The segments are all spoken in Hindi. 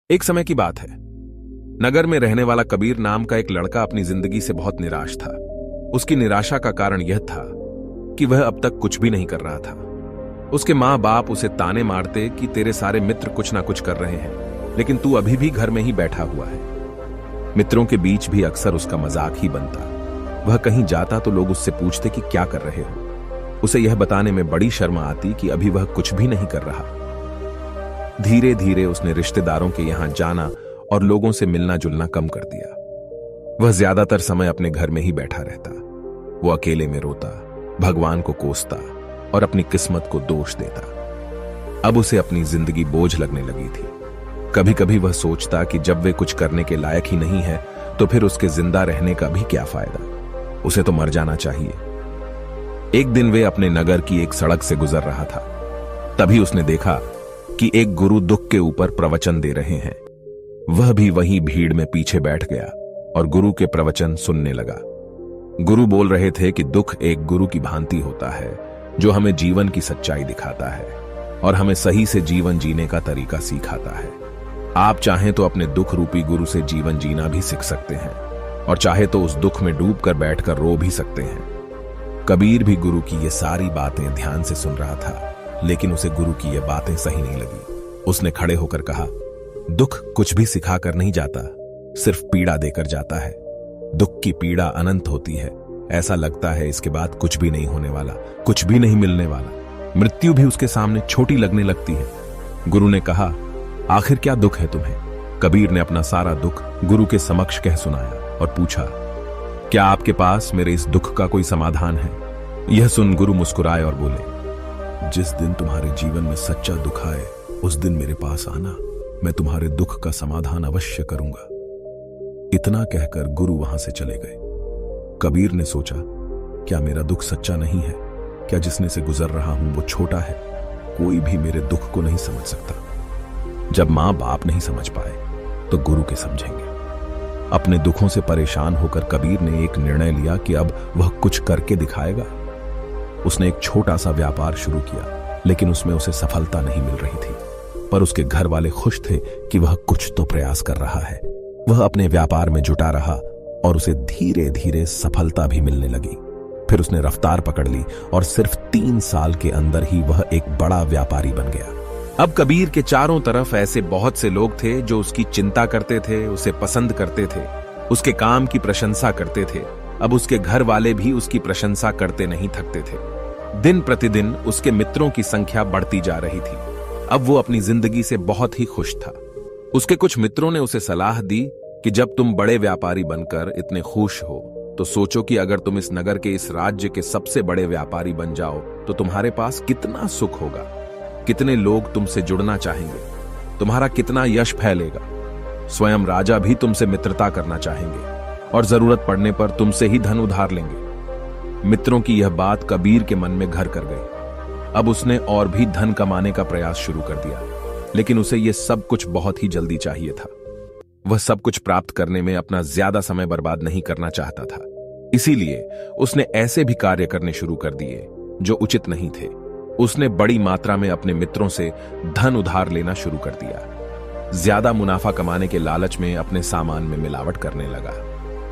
एक समय की बात है। नगर में रहने वाला कबीर नाम का एक लड़का अपनी जिंदगी से बहुत निराश था। उसकी निराशा का कारण यह था कि वह अब तक कुछ भी नहीं कर रहा था। उसके माँ बाप उसे ताने मारते कि तेरे सारे मित्र कुछ ना कुछ कर रहे हैं, लेकिन तू अभी भी घर में ही बैठा हुआ है। मित्रों के बीच भी अक्सर उसका मजाक ही बनता। वह कहीं जाता तो लोग उससे पूछते कि क्या कर रहे हो। उसे यह बताने में बड़ी शर्म आती कि अभी वह कुछ भी नहीं कर रहा। धीरे धीरे उसने रिश्तेदारों के यहां जाना और लोगों से मिलना जुलना कम कर दिया। वह ज्यादातर समय अपने घर में ही बैठा रहता। वो अकेले में रोता, भगवान को कोसता और अपनी किस्मत को दोष देता। अब उसे अपनी जिंदगी बोझ लगने लगी थी। कभी कभी वह सोचता कि जब वे कुछ करने के लायक ही नहीं है तो फिर उसके जिंदा रहने का भी क्या फायदा, उसे तो मर जाना चाहिए। एक दिन वे अपने नगर की एक सड़क से गुजर रहा था। तभी उसने देखा कि एक गुरु दुख के ऊपर प्रवचन दे रहे हैं। वह भी वहीं भीड़ में पीछे बैठ गया और गुरु के प्रवचन सुनने लगा। गुरु बोल रहे थे कि दुख एक गुरु की भांति होता है जो हमें जीवन की सच्चाई दिखाता है और हमें सही से जीवन जीने का तरीका सिखाता है। आप चाहें तो अपने दुख रूपी गुरु से जीवन जीना भी सीख सकते हैं और चाहे तो उस दुख में डूबकर बैठकर रो भी सकते हैं। कबीर भी गुरु की ये सारी बातें ध्यान से सुन रहा था, लेकिन उसे गुरु की ये बातें सही नहीं लगी। उसने खड़े होकर कहा, दुख कुछ भी सिखाकर नहीं जाता, सिर्फ पीड़ा देकर जाता है। दुख की पीड़ा अनंत होती है। ऐसा लगता है इसके बाद कुछ भी नहीं होने वाला, कुछ भी नहीं मिलने वाला। मृत्यु भी उसके सामने छोटी लगने लगती है। गुरु ने कहा, आखिर क्या दुख है तुम्हें? कबीर ने अपना सारा दुख गुरु के समक्ष कह सुनाया और पूछा, क्या आपके पास मेरे इस दुख का कोई समाधान है? यह सुन गुरु मुस्कुराए और बोले, जिस दिन तुम्हारे जीवन में सच्चा दुख आए उस दिन मेरे पास आना, मैं तुम्हारे दुख का समाधान अवश्य करूंगा। इतना कहकर गुरु वहां से चले गए। कबीर ने सोचा, क्या मेरा दुख सच्चा नहीं है? क्या जिसने से गुजर रहा हूं वो छोटा है? कोई भी मेरे दुख को नहीं समझ सकता। जब मां बाप नहीं समझ पाए तो गुरु के समझेंगे। अपने दुखों से परेशान होकर कबीर ने एक निर्णय लिया कि अब वह कुछ करके दिखाएगा। उसने एक छोटा सा व्यापार शुरू किया, लेकिन उसमें उसे सफलता नहीं मिल रही थी। पर उसके घर वाले खुश थे कि वह कुछ तो प्रयास कर रहा है। वह अपने व्यापार में जुटा रहा और उसे धीरे धीरे सफलता भी मिलने लगी। फिर उसने रफ्तार पकड़ ली और सिर्फ 3 साल के अंदर ही वह एक बड़ा व्यापारी बन गया। अब कबीर के चारों तरफ ऐसे बहुत से लोग थे जो उसकी चिंता करते थे, उसे पसंद करते थे, उसके काम की प्रशंसा करते थे। अब उसके घर वाले भी उसकी प्रशंसा करते नहीं थकते थे। दिन प्रतिदिन उसके मित्रों की संख्या बढ़ती जा रही थी। अब वो अपनी जिंदगी से बहुत ही खुश था। उसके कुछ मित्रों ने उसे सलाह दी कि जब तुम बड़े व्यापारी बनकर इतने खुश हो तो सोचो कि अगर तुम इस नगर के, इस राज्य के सबसे बड़े व्यापारी बन जाओ तो तुम्हारे पास कितना सुख होगा, कितने लोग तुमसे जुड़ना चाहेंगे, तुम्हारा कितना यश फैलेगा। स्वयं राजा भी तुमसे मित्रता करना चाहेंगे और जरूरत पड़ने पर तुमसे ही धन उधार लेंगे। मित्रों की यह बात कबीर के मन में घर कर गई। अब उसने और भी धन कमाने का प्रयास शुरू कर दिया, लेकिन उसे यह सब कुछ बहुत ही जल्दी चाहिए था। वह सब कुछ प्राप्त करने में अपना ज्यादा समय बर्बाद नहीं करना चाहता था। इसीलिए उसने ऐसे भी कार्य करने शुरू कर दिए जो उचित नहीं थे। उसने बड़ी मात्रा में अपने मित्रों से धन उधार लेना शुरू कर दिया। ज्यादा मुनाफा कमाने के लालच में अपने सामान में मिलावट करने लगा।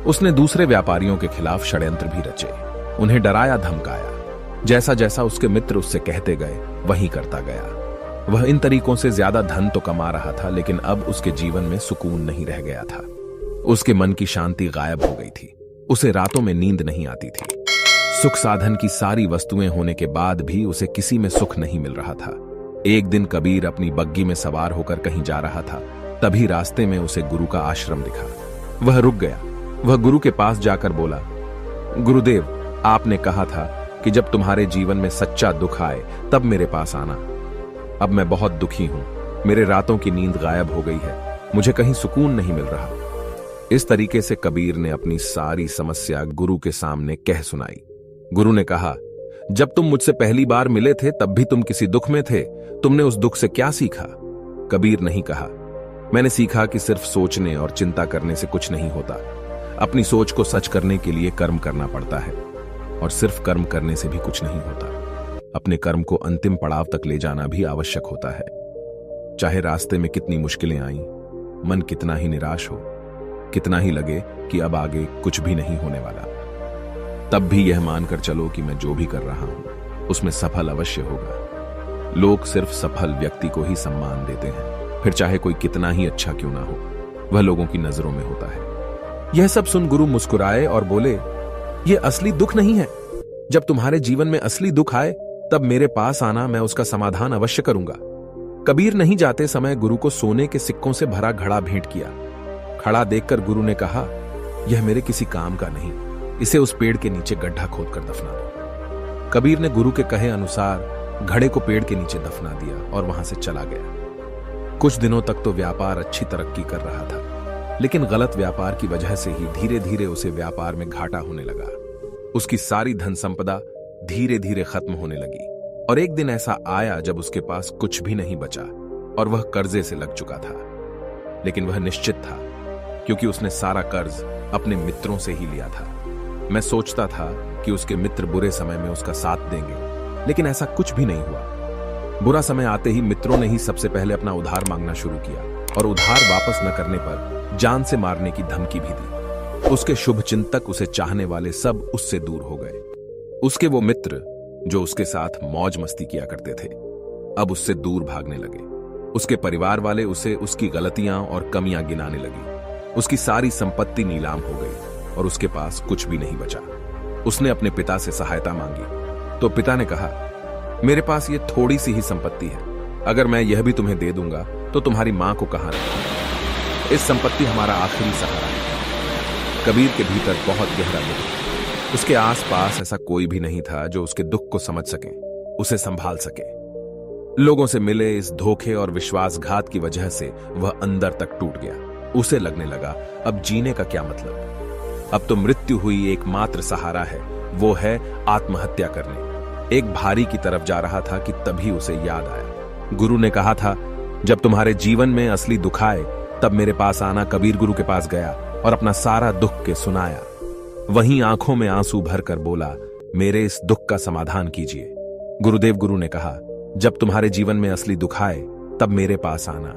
उसने दूसरे व्यापारियों के खिलाफ षड्यंत्र भी रचे, उन्हें डराया धमकाया। जैसा जैसा उसके मित्र उससे कहते गए वही करता गया। वह इन तरीकों से ज्यादा धन तो कमा रहा था, लेकिन अब उसके जीवन में सुकून नहीं रह गया था। उसके मन की शांति गायब हो गई थी। उसे रातों में नींद नहीं आती थी। सुख साधन की सारी वस्तुएं होने के बाद भी उसे किसी में सुख नहीं मिल रहा था। एक दिन कबीर अपनी बग्गी में सवार होकर कहीं जा रहा था। तभी रास्ते में उसे गुरु का आश्रम दिखा। वह रुक गया। वह गुरु के पास जाकर बोला, गुरुदेव, आपने कहा था कि जब तुम्हारे जीवन में सच्चा दुख आए तब मेरे पास आना। अब मैं बहुत दुखी हूं। मेरे रातों की नींद गायब हो गई है। मुझे कहीं सुकून नहीं मिल रहा। इस तरीके से कबीर ने अपनी सारी समस्या गुरु के सामने कह सुनाई। गुरु ने कहा, जब तुम मुझसे पहली बार मिले थे तब भी तुम किसी दुख में थे। तुमने उस दुख से क्या सीखा? कबीर नहीं कहा, मैंने सीखा कि सिर्फ सोचने और चिंता करने से कुछ नहीं होता। अपनी सोच को सच करने के लिए कर्म करना पड़ता है और सिर्फ कर्म करने से भी कुछ नहीं होता। अपने कर्म को अंतिम पड़ाव तक ले जाना भी आवश्यक होता है। चाहे रास्ते में कितनी मुश्किलें आईं, मन कितना ही निराश हो, कितना ही लगे कि अब आगे कुछ भी नहीं होने वाला, तब भी यह मानकर चलो कि मैं जो भी कर रहा हूं उसमें सफल अवश्य होगा। लोग सिर्फ सफल व्यक्ति को ही सम्मान देते हैं, फिर चाहे कोई कितना ही अच्छा क्यों ना हो, वह लोगों की नजरों में होता है। यह सब सुन गुरु मुस्कुराए और बोले, यह असली दुख नहीं है। जब तुम्हारे जीवन में असली दुख आए तब मेरे पास आना, मैं उसका समाधान अवश्य करूंगा। कबीर नहीं जाते समय गुरु को सोने के सिक्कों से भरा घड़ा भेंट किया। खड़ा देखकर गुरु ने कहा, यह मेरे किसी काम का नहीं, इसे उस पेड़ के नीचे गड्ढा खोदकर दफना दो। कबीर ने गुरु के कहे अनुसार घड़े को पेड़ के नीचे दफना दिया और वहां से चला गया। कुछ दिनों तक तो व्यापार अच्छी तरक्की कर रहा था, लेकिन गलत व्यापार की वजह से ही धीरे धीरे उसे व्यापार में घाटा होने लगा। उसकी सारी धन संपदा धीरे धीरे खत्म होने लगी और एक दिन ऐसा आया जब उसके पास कुछ भी नहीं बचा और वह कर्जे से लग चुका था। लेकिन वह निश्चित था, क्योंकि उसने सारा कर्ज अपने मित्रों से ही लिया था। मैं सोचता था कि उसके मित्र बुरे समय में उसका साथ देंगे, लेकिन ऐसा कुछ भी नहीं हुआ। बुरा समय आते ही मित्रों ने ही सबसे पहले अपना उधार मांगना शुरू किया और उधार वापस न करने पर जान से मारने की धमकी भी दी। उसके शुभ चिंतक, उसे चाहने वाले सब उससे दूर हो गए। उसके वो मित्र जो उसके साथ मौज मस्ती किया करते थे, अब उससे दूर भागने लगे। उसके परिवार वाले उसे उसकी गलतियां और कमियां गिनाने लगी। उसकी सारी संपत्ति नीलाम हो गई और उसके पास कुछ भी नहीं बचा। उसने अपने पिता से सहायता मांगी तो पिता ने कहा, मेरे पास ये थोड़ी सी ही संपत्ति है, अगर मैं यह भी तुम्हें दे दूंगा तो तुम्हारी मां को कहां रखूं? इस संपत्ति हमारा आखिरी सहारा है। कबीर के भीतर बहुत गहरा दुख। उसके आसपास ऐसा कोई भी नहीं था जो उसके दुख को समझ सके, उसे संभाल सके। लोगों से मिले इस धोखे और विश्वासघात की वजह से वह अंदर तक टूट गया। उसे लगने लगा, अब जीने का क्या मतलब? अब तो मृत्यु हुई एकमात्र सहारा है, वो है आत्महत्या करने। एक भारी की तरफ जा रहा था कि तभी उसे याद आया, गुरु ने कहा था, जब तुम्हारे जीवन में असली दुख आए तब मेरे पास आना। कबीर गुरु के पास गया और अपना सारा दुख के सुनाया। वहीं आंखों में आंसू भरकर बोला, मेरे इस दुख का समाधान कीजिए। गुरुदेव गुरु ने कहा, जब तुम्हारे जीवन में असली दुख आए तब मेरे पास आना,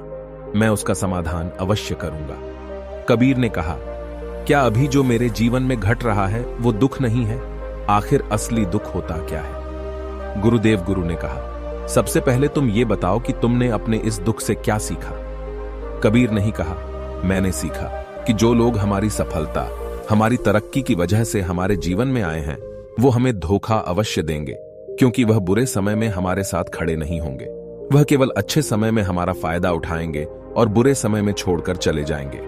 मैं उसका समाधान अवश्य करूंगा। कबीर ने कहा, क्या अभी जो मेरे जीवन में घट रहा है वो दुख नहीं है? आखिर असली दुख होता क्या है? गुरुदेव गुरु ने कहा, सबसे पहले तुम ये बताओ कि तुमने अपने इस दुख से क्या सीखा? कबीर नहीं कहा, मैंने सीखा कि जो लोग हमारी सफलता, हमारी तरक्की की वजह से हमारे जीवन में आए हैं, वो हमें धोखा अवश्य देंगे, क्योंकि वह बुरे समय में हमारे साथ खड़े नहीं होंगे। वह केवल अच्छे समय में हमारा फायदा उठाएंगे और बुरे समय में छोड़कर चले जाएंगे।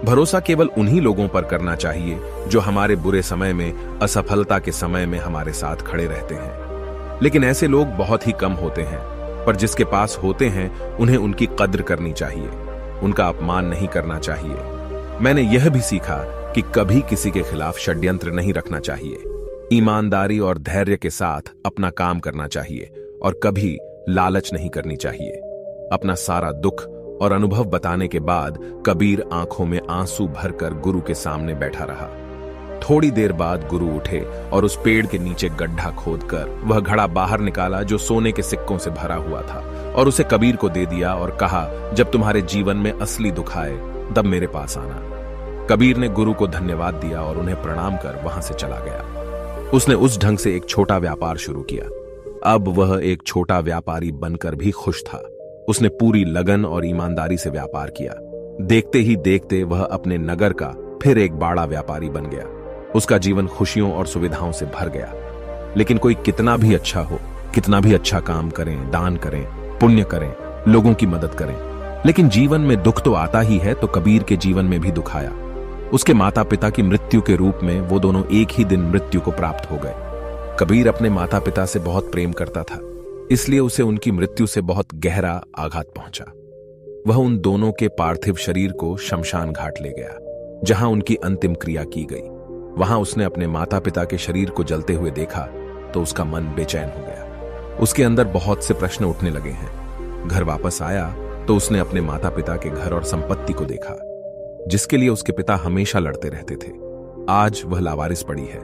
भरोसा केवल उन्हीं लोगों पर करना चाहिए जो हमारे बुरे समय में, असफलता के समय में हमारे साथ खड़े रहते हैं। लेकिन ऐसे लोग बहुत ही कम होते हैं, पर जिसके पास होते हैं उन्हें उनकी कद्र करनी चाहिए, उनका अपमान नहीं करना चाहिए। मैंने यह भी सीखा कि कभी किसी के खिलाफ षड्यंत्र नहीं रखना चाहिए। ईमानदारी और धैर्य के साथ अपना काम करना चाहिए और कभी लालच नहीं करनी चाहिए। अपना सारा दुख और अनुभव बताने के बाद कबीर आंखों में आंसू भरकर गुरु के सामने बैठा रहा। थोड़ी देर बाद गुरु उठे और उस पेड़ के नीचे गड्ढा खोदकर वह घड़ा बाहर निकाला जो सोने के सिक्कों से भरा हुआ था और उसे कबीर को दे दिया और कहा, जब तुम्हारे जीवन में असली दुख आए तब मेरे पास आना। कबीर ने गुरु को धन्यवाद दिया और उन्हें प्रणाम कर वहां से चला गया। उसने उस ढंग से एक छोटा व्यापार शुरू किया। अब वह एक छोटा व्यापारी बनकर भी खुश था। उसने पूरी लगन और ईमानदारी से व्यापार किया। देखते ही देखते वह अपने नगर का फिर एक बड़ा व्यापारी बन गया। उसका जीवन खुशियों और सुविधाओं से भर गया। लेकिन कोई कितना भी अच्छा हो, कितना भी अच्छा काम करें, दान करें, पुण्य करें, लोगों की मदद करें, लेकिन जीवन में दुख तो आता ही है। तो कबीर के जीवन में भी दुख आया। उसके माता पिता की मृत्यु के रूप में वो दोनों एक ही दिन मृत्यु को प्राप्त हो गए। कबीर अपने माता पिता से बहुत प्रेम करता था, इसलिए उसे उनकी मृत्यु से बहुत गहरा आघात पहुंचा। वह उन दोनों के पार्थिव शरीर को शमशान घाट ले गया, जहां उनकी अंतिम क्रिया की गई। वहां उसने अपने माता पिता के शरीर को जलते हुए देखा तो उसका मन बेचैन हो गया। उसके अंदर बहुत से प्रश्न उठने लगे हैं। घर वापस आया तो उसने अपने माता पिता के घर और संपत्ति को देखा, जिसके लिए उसके पिता हमेशा लड़ते रहते थे। आज वह लावारिस पड़ी है।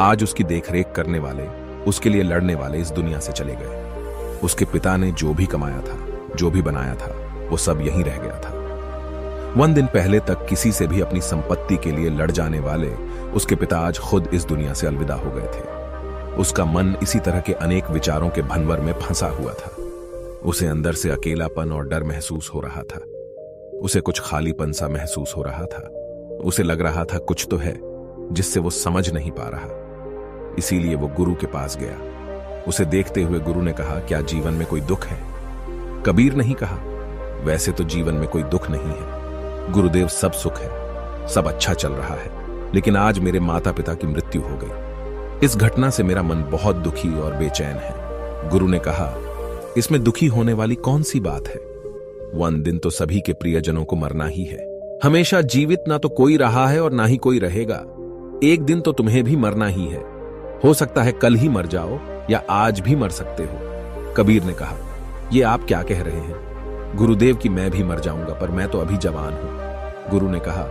आज उसकी देखरेख करने वाले, उसके लिए लड़ने वाले इस दुनिया से चले गए। उसके पिता ने जो भी कमाया था, जो भी बनाया था, वो सब यहीं रह गया था। 1 दिन पहले तक किसी से भी अपनी संपत्ति के लिए लड़ जाने वाले उसके पिता आज खुद इस दुनिया से अलविदा हो गए थे। उसका मन इसी तरह के अनेक विचारों के भंवर में फंसा हुआ था। उसे अंदर से अकेलापन और डर महसूस हो रहा था। उसे कुछ खालीपन सा महसूस हो रहा था। उसे लग रहा था कुछ तो है जिससे वो समझ नहीं पा रहा। इसीलिए वो गुरु के पास गया। उसे देखते हुए गुरु ने कहा, क्या जीवन में कोई दुख है? कबीर नहीं कहा, वैसे तो जीवन में कोई दुख नहीं है गुरुदेव, सब सुख है, सब अच्छा चल रहा है, लेकिन आज मेरे माता पिता की मृत्यु हो गई। इस घटना से मेरा मन बहुत दुखी और बेचैन है। गुरु ने कहा, इसमें दुखी होने वाली कौन सी बात है? 1 दिन तो सभी के प्रियजनों को मरना ही है। हमेशा जीवित ना तो कोई रहा है और ना ही कोई रहेगा। एक दिन तो तुम्हें भी मरना ही है। हो सकता है कल ही मर जाओ या आज भी मर सकते हो। कबीर ने कहा, ये आप क्या कह रहे हैं? गुरुदेव कि मैं भी मर जाऊंगा, पर मैं तो अभी जवान हूं। गुरु ने कहा,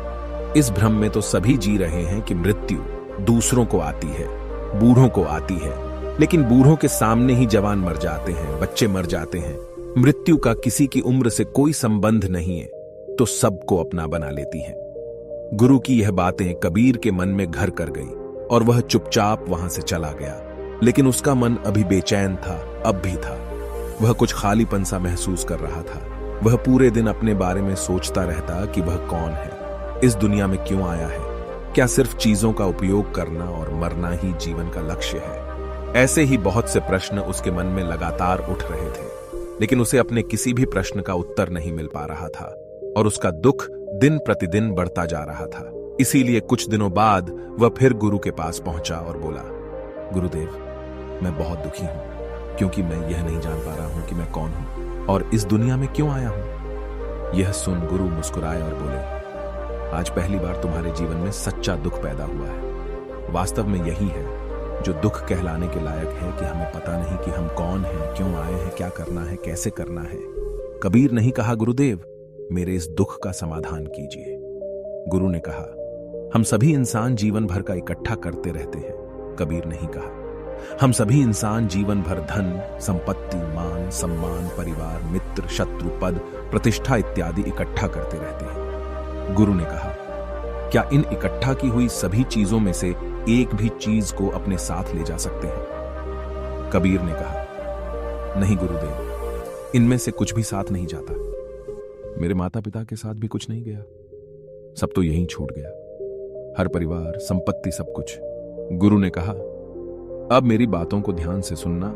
इस भ्रम में तो सभी जी रहे हैं कि मृत्यु दूसरों को आती है, बूढ़ों को आती है, लेकिन बूढ़ों के सामने ही जवान मर जाते हैं, बच्चे मर जाते हैं। मृत्यु का किसी की उम्र से कोई संबंध नहीं है, तो सबको अपना बना लेती है। गुरु की यह बातें कबीर के मन में घर कर गई और वह चुपचाप वहां से चला गया। लेकिन उसका मन अभी बेचैन था, अब भी था। वह कुछ खालीपन सा महसूस कर रहा था। वह पूरे दिन अपने बारे में सोचता रहता कि वह कौन है, इस दुनिया में क्यों आया है, क्या सिर्फ चीजों का उपयोग करना और मरना ही जीवन का लक्ष्य है? ऐसे ही बहुत से प्रश्न उसके मन में लगातार उठ रहे थे, लेकिन उसे अपने किसी भी प्रश्न का उत्तर नहीं मिल पा रहा था और उसका दुख दिन प्रतिदिन बढ़ता जा रहा था। इसीलिए कुछ दिनों बाद वह फिर गुरु के पास पहुंचा और बोला, गुरुदेव, मैं बहुत दुखी हूं क्योंकि मैं यह नहीं जान पा रहा हूं कि मैं कौन हूं और इस दुनिया में क्यों आया हूं। यह सुन गुरु मुस्कुराए और बोले, आज पहली बार तुम्हारे जीवन में सच्चा दुख पैदा हुआ है। वास्तव में यही है जो दुख कहलाने के लायक है कि हमें पता नहीं कि हम कौन हैं, क्यों आए हैं, क्या करना है, कैसे करना है। कबीर नहीं कहा, गुरुदेव मेरे इस दुख का समाधान कीजिए। गुरु ने कहा, हम सभी इंसान जीवन भर का इकट्ठा करते रहते हैं। कबीर नहीं कहा, हम सभी इंसान जीवन भर धन, संपत्ति, मान, सम्मान, परिवार, मित्र, शत्रु, पद, प्रतिष्ठा इत्यादि इकट्ठा करते रहते हैं। गुरु ने कहा, क्या इन इकट्ठा की हुई सभी चीजों में से एक भी चीज को अपने साथ ले जा सकते हैं? कबीर ने कहा, नहीं गुरुदेव, इनमें से कुछ भी साथ नहीं जाता। मेरे माता पिता के साथ भी कुछ नहीं गया, सब तो यहीं छूट गया, हर परिवार, संपत्ति, सब कुछ। गुरु ने कहा, अब मेरी बातों को ध्यान से सुनना।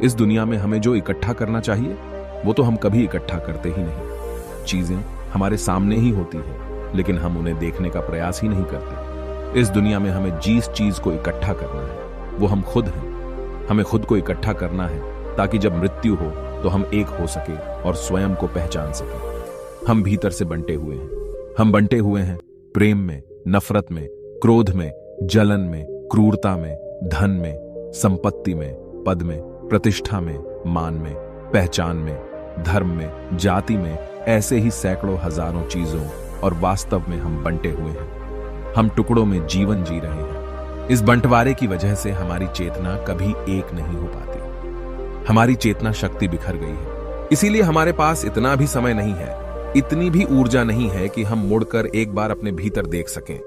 इस दुनिया में हमें जो इकट्ठा करना चाहिए वो तो हम कभी इकट्ठा करते ही नहीं। चीजें हमारे सामने ही होती हैं, लेकिन हम उन्हें देखने का प्रयास ही नहीं करते। इस दुनिया में हमें जिस चीज को इकट्ठा करना है वो हम खुद हैं। हमें खुद को इकट्ठा करना है ताकि जब मृत्यु हो तो हम एक हो सके और स्वयं को पहचान सके। हम भीतर से बंटे हुए हैं। हम बंटे हुए हैं प्रेम में, नफरत में, क्रोध में, जलन में, क्रूरता में, धन में, संपत्ति में, पद में, प्रतिष्ठा में, मान में, पहचान में, धर्म में, जाति में, ऐसे ही सैकड़ों हजारों चीजों, और वास्तव में हम बंटे हुए हैं। हम टुकड़ों में जीवन जी रहे हैं। इस बंटवारे की वजह से हमारी चेतना कभी एक नहीं हो पाती। हमारी चेतना शक्ति बिखर गई है। इसीलिए हमारे पास इतना भी समय नहीं है, इतनी भी ऊर्जा नहीं है कि हम मुड़कर एक बार अपने भीतर देख सकें।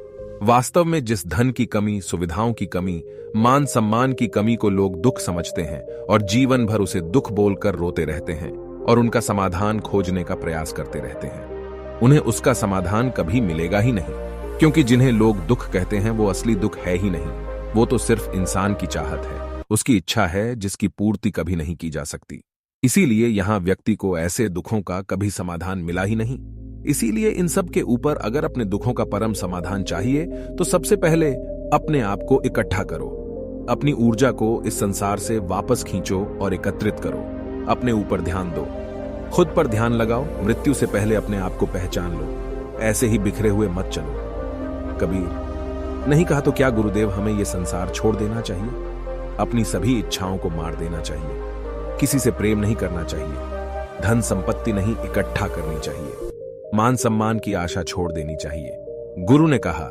वास्तव में जिस धन की कमी, सुविधाओं की कमी, मान सम्मान की कमी को लोग दुख समझते हैं और जीवन भर उसे दुख बोलकर रोते रहते हैं और उनका समाधान खोजने का प्रयास करते रहते हैं, उन्हें उसका समाधान कभी मिलेगा ही नहीं, क्योंकि जिन्हें लोग दुख कहते हैं वो असली दुख है ही नहीं। वो तो सिर्फ इंसान की चाहत है, उसकी इच्छा है जिसकी पूर्ति कभी नहीं की जा सकती। इसीलिए यहां व्यक्ति को ऐसे दुखों का कभी समाधान मिला ही नहीं। इसीलिए इन सब के ऊपर अगर अपने दुखों का परम समाधान चाहिए तो सबसे पहले अपने आप को इकट्ठा करो। अपनी ऊर्जा को इस संसार से वापस खींचो और एकत्रित करो। अपने ऊपर ध्यान दो, खुद पर ध्यान लगाओ। मृत्यु से पहले अपने आप को पहचान लो। ऐसे ही बिखरे हुए मत चलो। कबीर नहीं कहा तो क्या गुरुदेव हमें यह संसार छोड़ देना चाहिए? अपनी सभी इच्छाओं को मार देना चाहिए। किसी से प्रेम नहीं करना चाहिए। धन संपत्ति नहीं इकट्ठा करनी चाहिए। मान सम्मान की आशा छोड़ देनी चाहिए। गुरु ने कहा,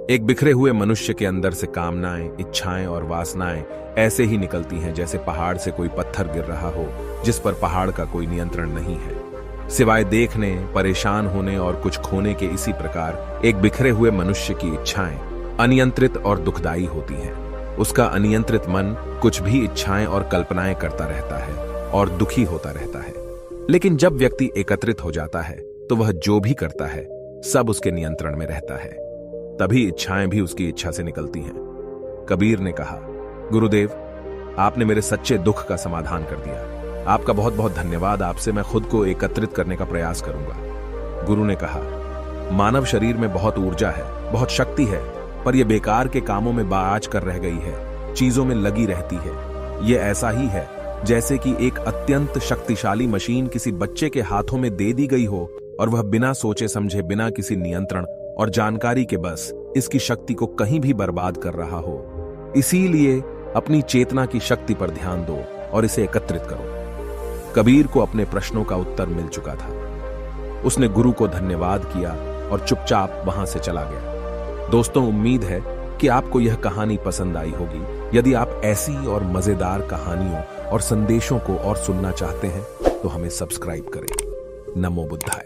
एक बिखरे हुए मनुष्य के अंदर से कामनाएं, इच्छाएं और वासनाएं ऐसे ही निकलती हैं जैसे पहाड़ से कोई पत्थर गिर रहा हो जिस पर पहाड़ का कोई नियंत्रण नहीं है। सिवाय देखने, परेशान होने और कुछ खोने के। इसी प्रकार एक बिखरे हुए मनुष्य की इच्छाएं अनियंत्रित और दुखदायी होती हैं। उसका अनियंत्रित मन कुछ भी इच्छाएं और कल्पनाएं करता रहता है और दुखी होता रहता है। लेकिन जब व्यक्ति एकत्रित हो जाता है तो वह जो भी करता है सब उसके नियंत्रण में रहता है। तभी इच्छाएं भी उसकी इच्छा से निकलती हैं। कबीर ने कहा, गुरुदेव, आपने मेरे सच्चे दुख का समाधान कर दिया। आपका बहुत बहुत धन्यवाद। आपसे मैं खुद को एकत्रित करने का प्रयास करूंगा। गुरु ने कहा, मानव शरीर में बहुत ऊर्जा है, बहुत शक्ति है, पर यह बेकार के कामों में बाज कर रह गई है, चीजों में लगी रहती है। यह ऐसा ही है जैसे कि एक अत्यंत शक्तिशाली मशीन किसी बच्चे के हाथों में दे दी गई हो और वह बिना सोचे समझे, बिना किसी नियंत्रण और जानकारी के बस इसकी शक्ति को कहीं भी बर्बाद कर रहा हो। इसीलिए अपनी चेतना की शक्ति पर ध्यान दो और इसे एकत्रित करो। कबीर को अपने प्रश्नों का उत्तर मिल चुका था। उसने गुरु को धन्यवाद किया और चुपचाप वहां से चला गया। दोस्तों, उम्मीद है कि आपको यह कहानी पसंद आई होगी। यदि आप ऐसी और मजेदार कहानियों और संदेशों को और सुनना चाहते हैं तो हमें सब्सक्राइब करें। नमो बुद्धाय।